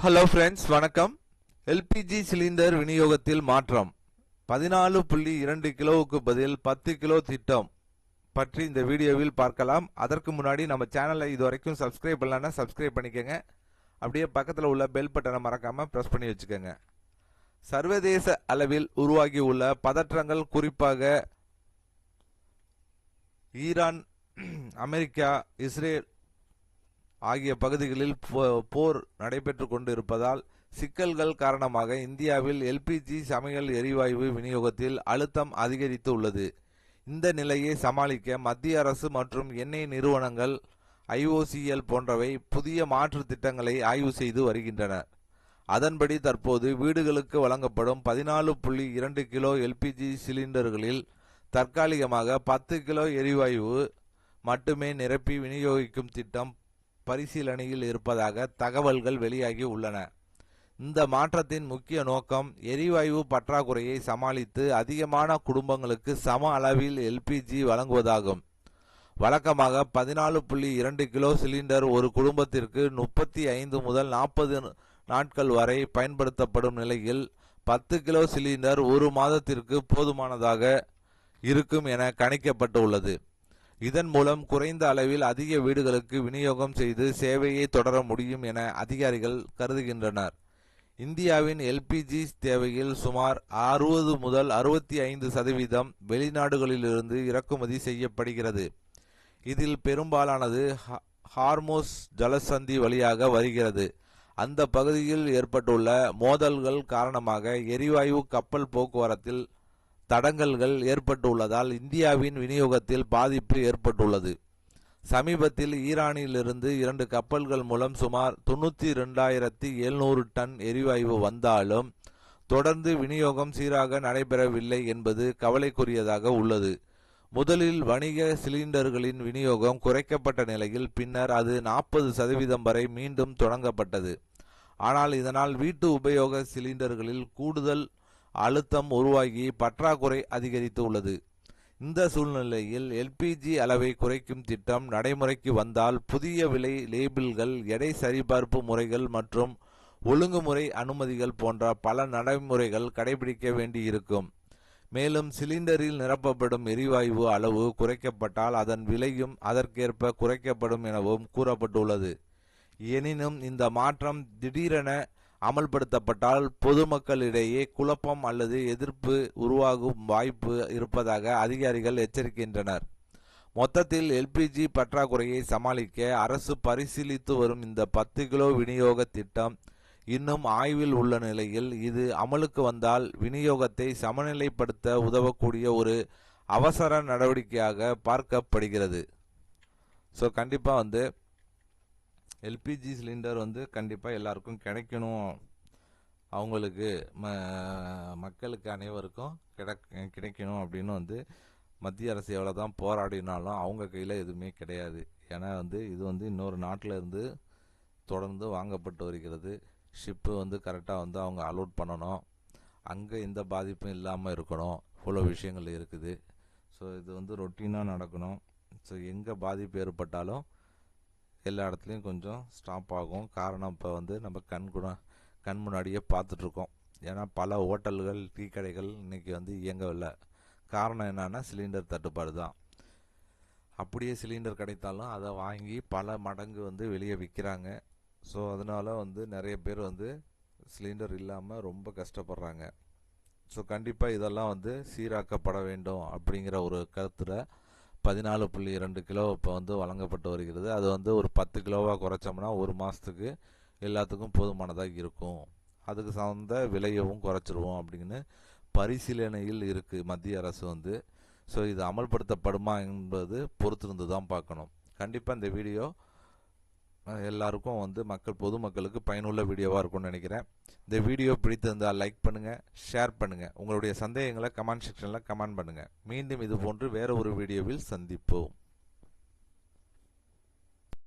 Hello friends, வணக்கம். LPG cylinder விநியோகத்தில் மாற்றம். 14.2 கிலோவுக்கு பதில் 10 கிலோ திட்டம் பற்றி இந்த வீடியோவில் பார்க்கலாம். அதற்கு முன்னாடி நம்ம சேனலை இதுவரைக்கும் சப்ஸ்கிரைப் பண்ணலன்னா சப்ஸ்கிரைப் பண்ணிக்கோங்க. அப்படியே பக்கத்தில் உள்ள பெல் பட்டனை மறக்காம பிரஸ் பண்ணி வச்சுக்கோங்க. சர்வதேச அளவில் உருவாகி உள்ள பதற்றங்கள், குறிப்பாக ஈரான், அமெரிக்கா, இஸ்ரேல் ஆகிய பகுதிகளில் போர் நடைபெற்று கொண்டிருப்பதால் சிக்கல்கள் காரணமாக இந்தியாவில் எல்பிஜி சமையல் எரிவாயு விநியோகத்தில் அழுத்தம் அதிகரித்து உள்ளது. இந்த நிலையை சமாளிக்க மத்திய அரசு மற்றும் எண்ணெய் நிறுவனங்கள் IOCL போன்றவை புதிய மாற்று திட்டங்களை ஆய்வு செய்து வருகின்றன. அதன்படி தற்போது வீடுகளுக்கு வழங்கப்படும் 14.2 கிலோ எல்பிஜி சிலிண்டர்களில் தற்காலிகமாக 10 கிலோ எரிவாயு மட்டுமே நிரப்பி விநியோகிக்கும் திட்டம் பரிசீலனையில் இருப்பதாக தகவல்கள் வெளியாகி உள்ளன. இந்த மாற்றத்தின் முக்கிய நோக்கம் எரிவாயு பற்றாக்குறையை சமாளித்து அதிகமான குடும்பங்களுக்கு சம அளவில் எல்பிஜி வழங்குவதாகும். வழக்கமாக 14.2 கிலோ சிலிண்டர் ஒரு குடும்பத்திற்கு 35 முதல் 40 நாட்கள் வரை பயன்படுத்தப்படும் நிலையில் 10 கிலோ சிலிண்டர் ஒரு மாதத்திற்கு போதுமானதாக இருக்கும் என கணிக்கப்பட்டுள்ளது. இதன் மூலம் குறைந்த அளவில் அதிக வீடுகளுக்கு விநியோகம் செய்து சேவையை தொடர முடியும் என அதிகாரிகள் கருதுகின்றனர். இந்தியாவின் எல்பிஜி தேவையில் சுமார் 60 முதல் 65% வெளிநாடுகளிலிருந்து இறக்குமதி செய்யப்படுகிறது. இதில் பெரும்பாலானது ஹார்மோஸ் ஜலசந்தி வழியாக வருகிறது. அந்த பகுதியில் ஏற்பட்டுள்ள மோதல்கள் காரணமாக எரிவாயு கப்பல் போக்குவரத்தில் தடங்கல்கள் ஏற்பட்டுள்ளதால் இந்தியாவின் விநியோகத்தில் பாதிப்பு ஏற்பட்டுள்ளது. சமீபத்தில் ஈரானிலிருந்து 2 கப்பல்கள் மூலம் சுமார் 92,700 டன் எரிவாயு வந்தாலும் தொடர்ந்து விநியோகம் சீராக நடைபெறவில்லை என்பது கவலைக்குரியதாக உள்ளது. முதலில் வணிக சிலிண்டர்களின் விநியோகம் குறைக்கப்பட்ட நிலையில் பின்னர் அது 40% வரை மீண்டும் தொடங்கப்பட்டது. ஆனால் இதனால் வீட்டு உபயோக சிலிண்டர்களில் கூடுதல் அழுத்தம் உருவாகி பற்றாக்குறை அதிகரித்து உள்ளது. இந்த சூழ்நிலையில் எல்பிஜி அளவை குறைக்கும் திட்டம் நடைமுறைக்கு வந்தால் புதிய விலை லேபிள்கள், எடை சரிபார்ப்பு முறைகள் மற்றும் ஒழுங்குமுறை அனுமதிகள் போன்ற பல நடைமுறைகள் கடைபிடிக்க வேண்டியிருக்கும். மேலும் சிலிண்டரில் நிரப்பப்படும் எரிவாயு அளவு குறைக்கப்பட்டால் அதன் விலையும் அதற்கேற்ப குறைக்கப்படும் எனவும் கூறப்பட்டுள்ளது. எனினும் இந்த மாற்றம் திடீரென அமல்படுத்தப்பட்டால் பொதுமக்களிடையே குழப்பம் அல்லது எதிர்ப்பு உருவாகும் வாய்ப்பு இருப்பதாக அதிகாரிகள் எச்சரிக்கின்றனர். மொத்தத்தில் எல்பிஜி பற்றாக்குறையை சமாளிக்க அரசு பரிசீலித்து வரும் இந்த 10 கிலோ விநியோக திட்டம் இன்னும் ஆய்வில் உள்ள நிலையில் இது அமலுக்கு வந்தால் விநியோகத்தை சமநிலைப்படுத்த உதவக்கூடிய ஒரு அவசர நடவடிக்கையாக பார்க்கப்படுகிறது. ஸோ கண்டிப்பாக எல்பிஜி சிலிண்டர் கண்டிப்பாக எல்லாருக்கும் கிடைக்கணும், அவங்களுக்கு மக்களுக்கு அனைவருக்கும் கிடைக்கணும் அப்படின்னு மத்திய அரசு எவ்வளோ தான் போராடினாலும் அவங்க கையில் எதுவுமே கிடையாது. ஏன்னா இது இன்னொரு நாட்டில் இருந்து தொடர்ந்து வாங்கப்பட்டு வருகிறது. ஷிப்பு கரெக்டாக அவங்க அலோட் பண்ணணும், அங்கே எந்த பாதிப்பும் இல்லாமல் இருக்கணும், இவ்வளோ விஷயங்கள் இருக்குது. ஸோ இது ரொட்டீனாக நடக்கணும். ஸோ எங்கே பாதிப்பு ஏற்பட்டாலும் எல்லா இடத்துலையும் கொஞ்சம் ஸ்டாப் ஆகும். காரணம் இப்போ நம்ம கண் முன்னாடியே பார்த்துட்ருக்கோம். ஏன்னா பல ஹோட்டல்கள், டீ கடைகள் இன்றைக்கி இயங்கவில்லை. காரணம் என்னன்னா சிலிண்டர் தட்டுப்பாடு தான். அப்படியே சிலிண்டர் கிடைத்தாலும் அதை வாங்கி பல மடங்கு வெளியே விற்கிறாங்க. ஸோ அதனால் நிறைய பேர் சிலிண்டர் இல்லாமல் ரொம்ப கஷ்டப்படுறாங்க. ஸோ கண்டிப்பாக இதெல்லாம் சீராக்கப்பட வேண்டும் அப்படிங்கிற ஒரு கருத்தில் 14.2 கிலோ இப்போ வழங்கப்பட்டு வருகிறது. அது ஒரு 10 கிலோவாக குறைச்சோம்னா ஒரு மாதத்துக்கு எல்லாத்துக்கும் போதுமானதாக இருக்கும். அதுக்கு சார்ந்த விலையவும் குறைச்சிருவோம் அப்படின்னு பரிசீலனையில் இருக்குது மத்திய அரசு. ஸோ இது அமல்படுத்தப்படுமா என்பது பொறுத்திருந்து தான் பார்க்கணும். கண்டிப்பாக இந்த வீடியோ எல்லாருக்கும் பொதுமக்களுக்கு பயனுள்ள வீடியோவாக இருக்கும்னு நினைக்கிறேன். இந்த வீடியோ பிடித்திருந்தால் லைக் பண்ணுங்கள், ஷேர் பண்ணுங்கள். உங்களுடைய சந்தேகங்களை கமெண்ட் செக்ஷனில் கமெண்ட் பண்ணுங்கள். மீண்டும் இது போன்று வேற ஒரு வீடியோவில் சந்திப்போம்.